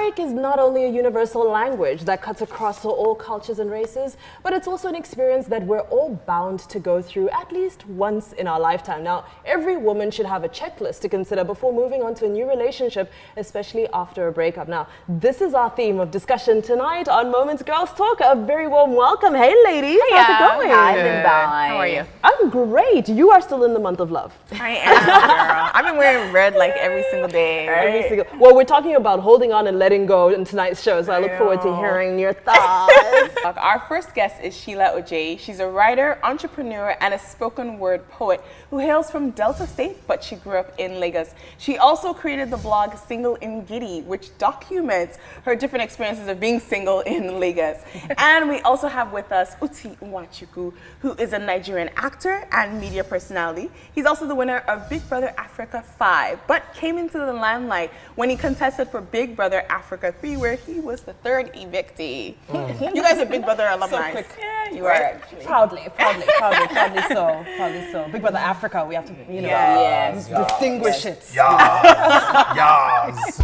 Heartbreak is not only a universal language that cuts across all cultures and races, but it's also an experience that we're all bound to go through at least once in our lifetime. Now, every woman should have a checklist to consider before moving on to a new relationship, especially after a breakup. Now, this is our theme of discussion tonight on Moments Girls Talk. A very warm welcome. Hey, ladies. How's it going? Hi, Vimbai. How are you? I'm great. You are still in the month of love. I am, girl. I've been wearing red like every single day. Right? Well, we're talking about holding on and letting go in tonight's show, so I look forward to hearing your thoughts. Our first guest is Sheila Ojei. She's a writer, entrepreneur, and a spoken word poet who hails from Delta State, but she grew up in Lagos. She also created the blog Single in Giddy, which documents her different experiences of being single in Lagos. And we also have with us Nwachukwu, who is a Nigerian actor and media personality. He's also the winner of Big Brother Africa 5, but came into the limelight when he contested for Big Brother Africa 3, where he was the third evictee. You guys are Big Brother alumni. So quick. Yeah, you are actually. Proudly so. Big Brother Africa, we have to, distinguish it. Yes.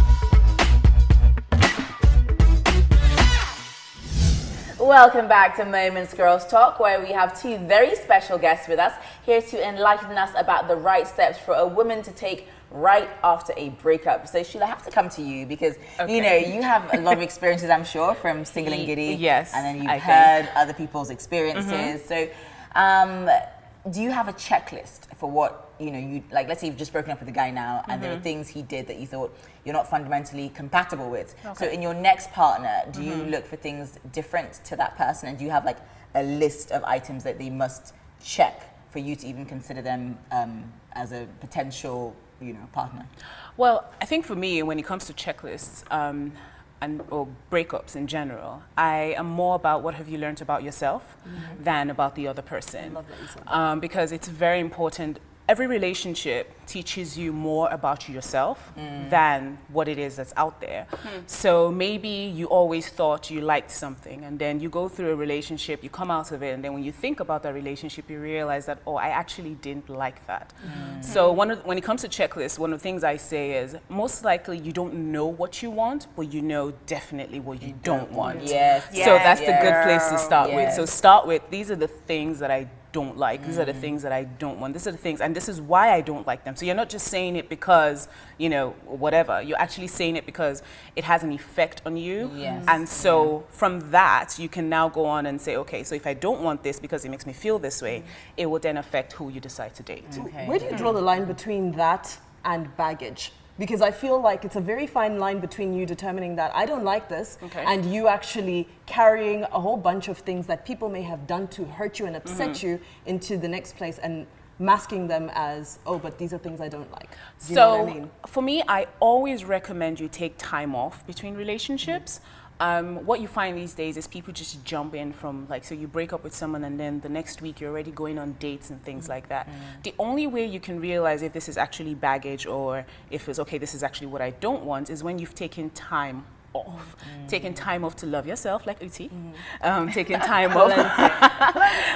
Welcome back to Moments Girls Talk, where we have two very special guests with us here to enlighten us about the right steps for a woman to take right after a breakup. So Sheila, I have to come to you because you have a lot of experiences, I'm sure, from Single and Giddy. Yes, and then you've heard other people's experiences. So do you have a checklist for what you like? Let's say you've just broken up with a guy now, and there are things he did that you thought you're not fundamentally compatible with. So in your next partner, do you look for things different to that person, and do you have like a list of items that they must check for you to even consider them as a potential partner? Well, I think for me, when it comes to checklists or breakups in general, I am more about what have you learned about yourself than about the other person. I love that you said that. Because it's very important. Every relationship teaches you more about yourself than what it is that's out there. So maybe you always thought you liked something, and then you go through a relationship, you come out of it, and then when you think about that relationship, you realize that, I actually didn't like that. So when it comes to checklists, one of the things I say is, most likely you don't know what you want, but you know definitely what you don't want. Yes. So that's the good place to start with. So start with, these are the things that I don't like. These are the things that I don't want. These are the things, and this is why I don't like them. So you're not just saying it because, whatever. You're actually saying it because it has an effect on you. Yes. And so from that, you can now go on and say, okay, so if I don't want this because it makes me feel this way, it will then affect who you decide to date. Okay. Where do you draw the line between that and baggage? Because I feel like it's a very fine line between you determining that I don't like this and you actually carrying a whole bunch of things that people may have done to hurt you and upset you into the next place and masking them as, but these are things I don't like. Do you know what I mean? For me, I always recommend you take time off between relationships. What you find these days is people just jump in from so you break up with someone and then the next week you're already going on dates and things like that. The only way you can realize if this is actually baggage or if it's this is actually what I don't want is when you've taken time off. Taking time off to love yourself, like Uti. Taking time off.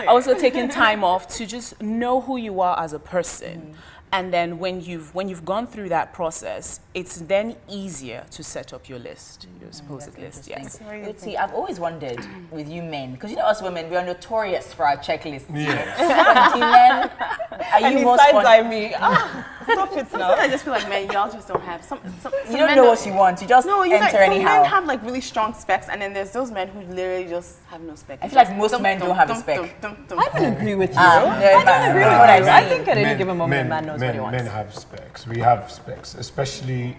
Also taking time off to just know who you are as a person. And then when you've gone through that process, it's then easier to set up your list, your supposed list. Yes. See, I've always wondered with you men, because us women, we are notorious for our checklists. Yeah. Do men, are you more Stop it now. I just feel like men, y'all just don't have some you don't know what you want. You just enter anyhow. Some men have like really strong specs, and then there's those men who literally just have no specs. I feel like most men don't have a spec. I don't agree with you. I don't agree with you. I think at any given moment, a man knows what he wants. Men have specs. We have specs, especially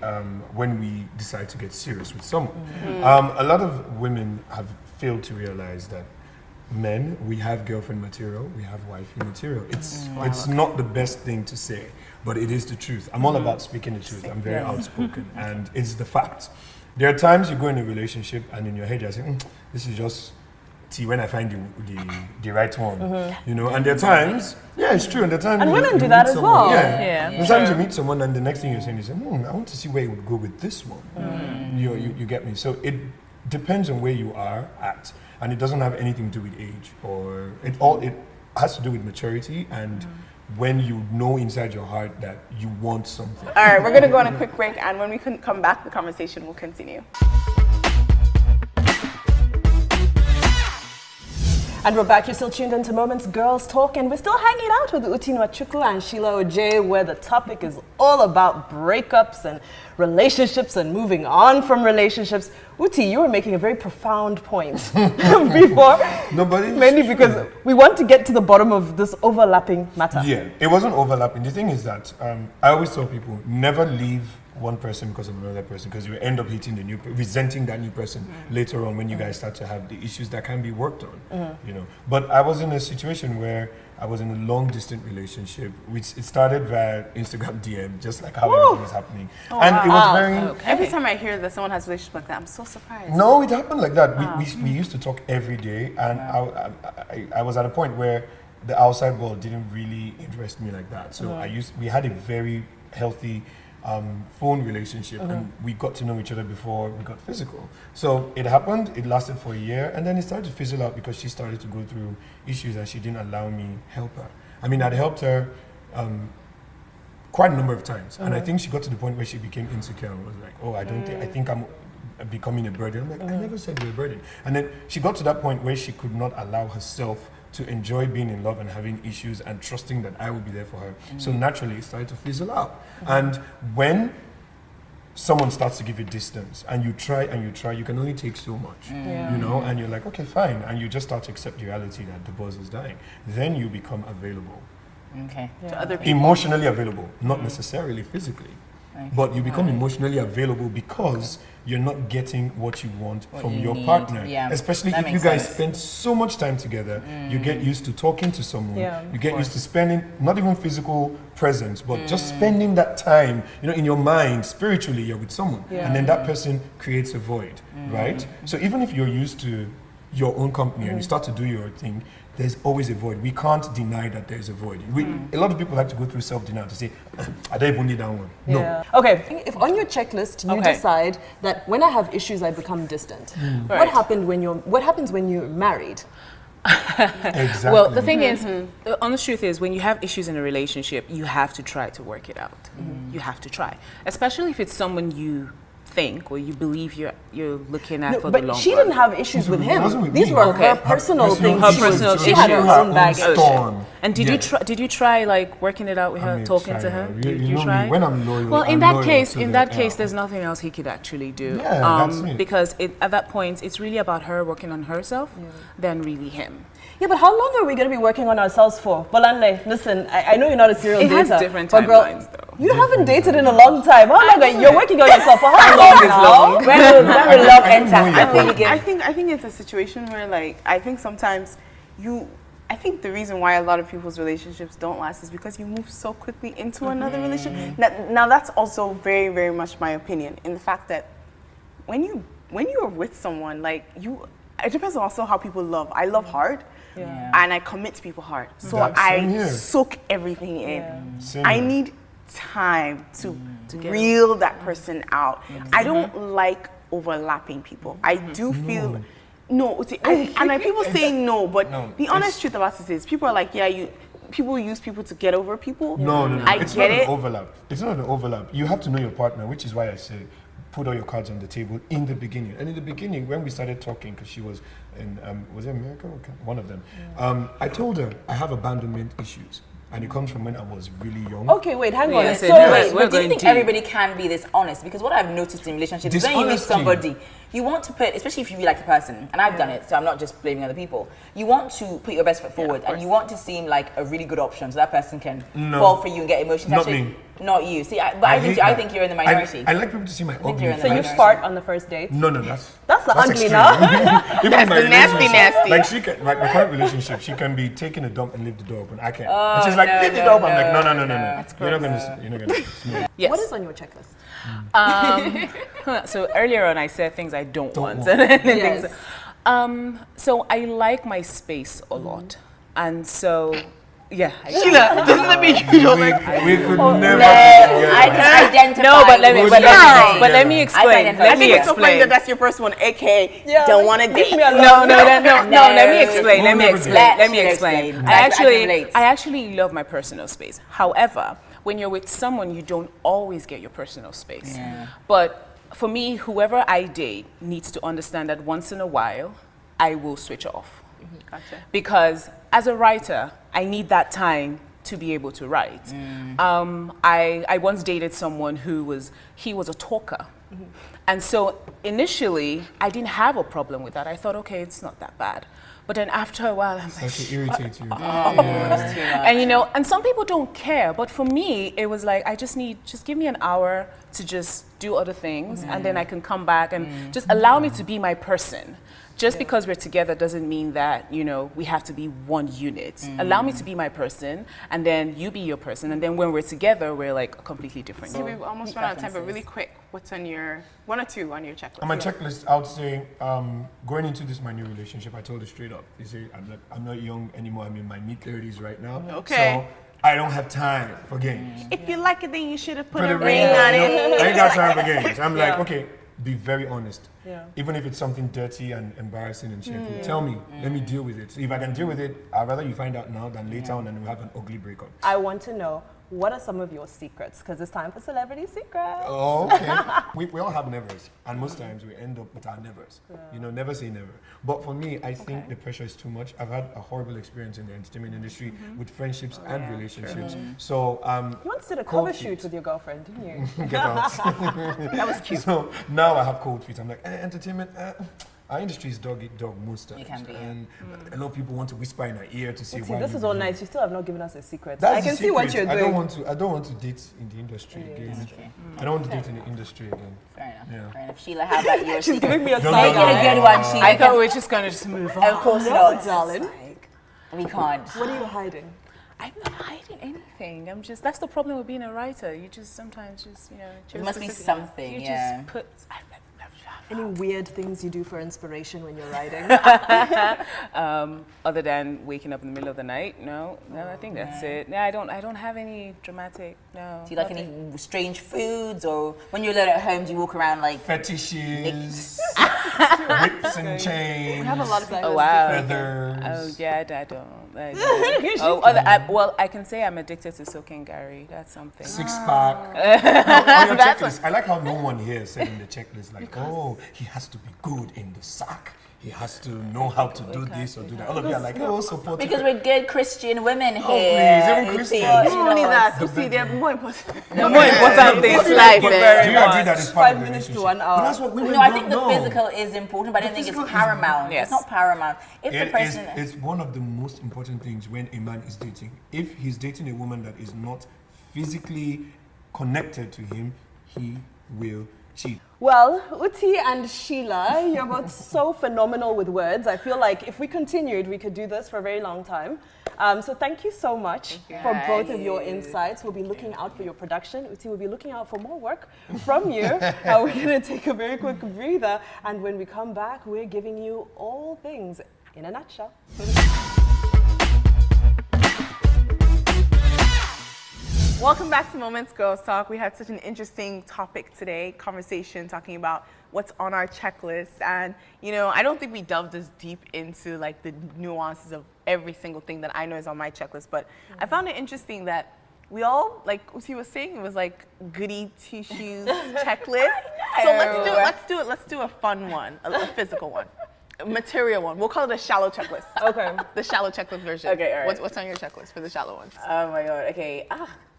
when we decide to get serious with someone. A lot of women have failed to realize that men, we have girlfriend material, we have wife material. It's not the best thing to say, but it is the truth. I'm all about speaking the truth. I'm very outspoken, and it's the fact. There are times you go in a relationship and in your head you're saying, this is just tea when I find the right one, and there are times, it's true, and there are times and women you do that as well. There's times you meet someone and the next thing you're saying is, I want to see where it would go with this one. You get me? So it depends on where you are at, and it doesn't have anything to do with age, or it has to do with maturity and when you know inside your heart that you want something. All right, we're going to go on a quick break, and when we come back, the conversation will continue. And we're back. You're still tuned into Moments Girls Talk, and we're still hanging out with Nwachukwu and Sheila Ojei, where the topic is all about breakups and relationships and moving on from relationships. Uti, you were making a very profound point before. Mainly because we want to get to the bottom of this overlapping matter. Yeah, it wasn't overlapping. The thing is that I always tell people, never leave one person because of another person, because you end up hating the new, resenting that new person later on when you guys start to have the issues that can be worked on, you know. But I was in a situation where I was in a long distance relationship, which it started via Instagram DM, just like how everything is happening. And it was very... Every time I hear that someone has a relationship like that, I'm so surprised. No, it happened like that. We used to talk every day, and I was at a point where the outside world didn't really interest me like that. So we had a very healthy phone relationship, and we got to know each other before we got physical. So it happened, it lasted for a year, and then it started to fizzle out because she started to go through issues and she didn't allow me help her. I mean, I'd helped her quite a number of times, and I think she got to the point where she became insecure and was like, oh, I think I'm becoming a burden. I'm like, I never said you're a burden. And then she got to that point where she could not allow herself to enjoy being in love and having issues and trusting that I would be there for her. So naturally, it started to fizzle out. And when someone starts to give you distance and you try, you can only take so much, you know, and you're like, okay, fine. And you just start to accept the reality that the buzz is dying. Then you become available. To other people. Emotionally available, not necessarily physically. But you become emotionally available because you're not getting what you want from your partner. Especially if you guys spend so much time together, you get used to talking to someone. You get used to spending, not even physical presence, but just spending that time, you know, in your mind, spiritually, you're with someone. And then that person creates a void, right? So even if you're used to your own company and you start to do your thing, there's always a void. We can't deny that there's a void. A lot of people like to go through self-denial to say, I don't even need that one. No. Okay, if on your checklist you decide that when I have issues I become distant, what happens when you're married? Exactly. Well, the thing is, the honest truth is, when you have issues in a relationship, you have to try to work it out. You have to try, especially if it's someone you think or you believe you're looking at for the long run. But she didn't have issues with him. These were her personal things. She had her own baggage. And did you try like working it out with her, talking to her? Did you try? When I'm loyal, well, in that case, there's nothing else he could actually do. Because at that point, it's really about her working on herself than really him. Yeah, but how long are we going to be working on ourselves for? Bolanle, listen, I know you're not a serial dater. It has different timelines, though. You haven't dated in a long time. How long are you? You're working on yourself for how long now? When will love enter? I think it's a situation where, like, I think sometimes I think the reason why a lot of people's relationships don't last is because you move so quickly into another relationship. Now that's also very, very much my opinion, in the fact that when you are with someone, like, it depends on also how people love. I love hard. And I commit to people hard. So I soak everything in. I need time to reel that person out. I don't like overlapping people. I do feel people say no, but the honest truth about this is people are like, people use people to get over people. No. It's not an overlap. It's not an overlap. You have to know your partner, which is why I say put all your cards on the table in the beginning. And in the beginning, when we started talking, because she was in, was it America? Or one of them. I told her I have abandonment issues. And it comes from when I was really young. Okay, wait, hang on. But do you think everybody can be this honest? Because what I've noticed in relationships is when you meet somebody, you want to put, especially if you really like the person, and I've done it, so I'm not just blaming other people, you want to put your best foot forward and you want to seem like a really good option so that person can fall for you and get emotions. Not me. Not you. See, I think you're in the minority. I like people to see my ugly. So you fart on the first date? No, that's the ugly extreme. now. That's the nasty. Like she can, like my current relationship, she can be taking a dump and leave the door open. I can't. And she's like, leave the door open. I'm like, no. You're not gonna. Yes. What is on your checklist? So earlier on, I said things I don't want. So I like my space a lot, and so. Yeah, Sheila, doesn't mean you don't like it. We could never. I can identify. No, but let me explain. I think it's so funny that that's your first one, aka don't want to date. No. Let me explain. I actually love my personal space. However, when you're with someone, you don't always get your personal space. But for me, whoever I date needs to understand that once in a while, I will switch off. Gotcha. Because as a writer, I need that time to be able to write. I once dated someone who was a talker. And so initially, I didn't have a problem with that. I thought, okay, it's not that bad. But then after a while, I'm like, That can irritate you. and you know, and some people don't care, but for me, it was like, just give me an hour to just do other things, and then I can come back and just allow me to be my person. Just because we're together doesn't mean that, you know, we have to be one unit. Allow me to be my person, and then you be your person, and then when we're together, we're like a completely different So unit. we've almost run out of time, but really quick, what's on your, one or two on your checklist? On my checklist, I would say, going into this my new relationship, I told her straight up. You see, I'm not young anymore. I'm in my mid-30s right now. Okay. So I don't have time for games. If you like it, then you should have put Put a a ring ring on you it. know? I ain't got time for games. I'm like, okay, be very honest. Yeah. Even if it's something dirty and embarrassing and shameful, tell me. Let me deal with it. So if I can deal with it, I'd rather you find out now than later on and we have an ugly breakup. I want to know, what are some of your secrets? Because it's time for celebrity secrets. Oh, okay. we all have nevers, and most times we end up with our nevers. You know, never say never. But for me, I think the pressure is too much. I've had a horrible experience in the entertainment industry with friendships and relationships. So, You once did a cold cover feet. shoot with your girlfriend, didn't you? Get out. That was cute. So now I have cold feet. I'm like, entertainment. Our industry is dog eat dog most times. It can be, yeah. And a lot of people want to whisper in our ear to say See, why. this we is all behave. nice. You still have not given us a secret. That's I the can see what secret. you're I doing. don't want to date in the industry again. I don't want to date in the industry again. Fair enough. Yeah. Fair enough. Sheila, how about your She's secret? giving me a Don't side know. Make it a good one, Sheila. I thought we were just gonna just move on. Of course No, not. darling. Like, we can't. What are you hiding? I'm not hiding anything. That's the problem with being a writer. You just sometimes just, you know. There must be specific- something, You yeah. just put. Any weird things you do for inspiration when you're writing? Other than waking up in the middle of the night, no, I think that's it. No, I don't have any dramatic. No. Do you like any strange foods, or when you're alone at home, do you walk around like Fetishes, whips and chains, We have a lot of people. Oh wow. feathers. Oh yeah, I don't. Well, I can say I'm addicted to soaking Gary. That's something. Six-pack. On your checklist, I like how no one here said in the checklist, like, oh, he has to be good in the sack. He has to know how to do this or do that. All of you are like, oh, support. because we're good Christian women here. please, even who Christians. think, You don't need that. The You see, they're more important. The more important thing is It's life. like, Do you agree that it's part 5 of the minutes to relationship? 1 hour. But that's what women No, I don't think the know. physical is important, but I don't think it's physical is- paramount. Yes. It's not paramount. If the It is, person it's one of the most important things when a man is dating. If he's dating a woman that is not physically connected to him, he will cheat. Well, Uti and Sheila, you're both so phenomenal with words. I feel like if we continued, we could do this for a very long time. So thank you so much for both of your insights. We'll be looking out for your production. Uti will be looking out for more work from you. We're going to take a very quick breather. And when we come back, we're giving you all things in a nutshell. Welcome back to Moments Girls Talk. We had such an interesting topic today, conversation talking about what's on our checklist. And, you know, I don't think we delved as deep into like the nuances of every single thing that I know is on my checklist. But I found it interesting that we all, like Uti was saying, it was like goody two-shoes checklist. So let's do a fun one, a physical one. A material one. We'll call it a shallow checklist. Okay. The shallow checklist version. Okay, all right. What's on your checklist for the shallow ones? Oh my god. Okay.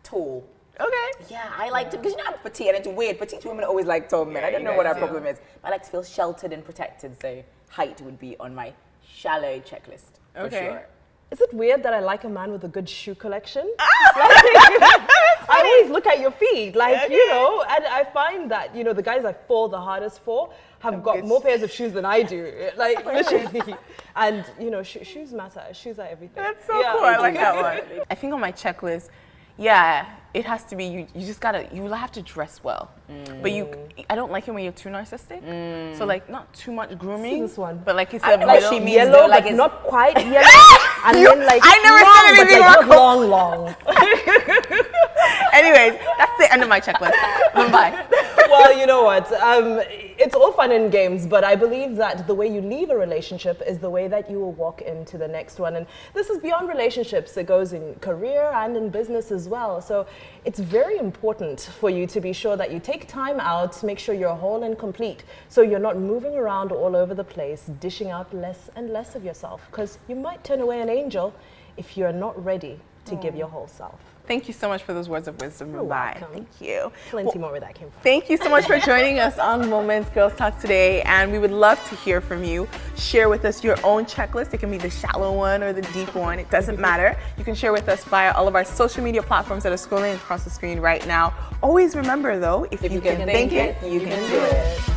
Tall. Okay. Yeah, I like to, because you know I'm petite and it's weird. Petite women always like tall men. I don't know what our problem is. I like to feel sheltered and protected, so height would be on my shallow checklist for Okay. sure. Is it weird that I like a man with a good shoe collection? I always look at your feet, like, you know, and I find that, you know, the guys I fall the hardest for have got more pairs of shoes than I do, like, literally. And, you know, shoes matter. Shoes are everything. That's so cool. I like that one. I think on my checklist, yeah, it has to be, you just gotta, you have to dress well. But I don't like it when you're too narcissistic. So like, not too much grooming. See this one. But like it's I a like she means yellow, though, like but it's- not quite yellow. And then like I never long, said anything but like wrong. not long. Anyways, that's the end of my checklist. Bye. Well, you know what? it's all fun and games, but I believe that the way you leave a relationship is the way that you will walk into the next one. And this is beyond relationships. It goes in career and in business as well. So it's very important for you to be sure that you take time out, make sure you're whole and complete, so you're not moving around all over the place, dishing out less and less of yourself, because you might turn away an angel if you're not ready to give your whole self. Thank you so much for those words of wisdom, Vimbai. welcome. Thank you. Plenty more where that came from. Thank you so much for joining us on Moments Girls Talk today, and we would love to hear from you. Share with us your own checklist. It can be the shallow one or the deep one. It doesn't matter. You can share with us via all of our social media platforms that are scrolling across the screen right now. Always remember, though, if you can think it, you can do it.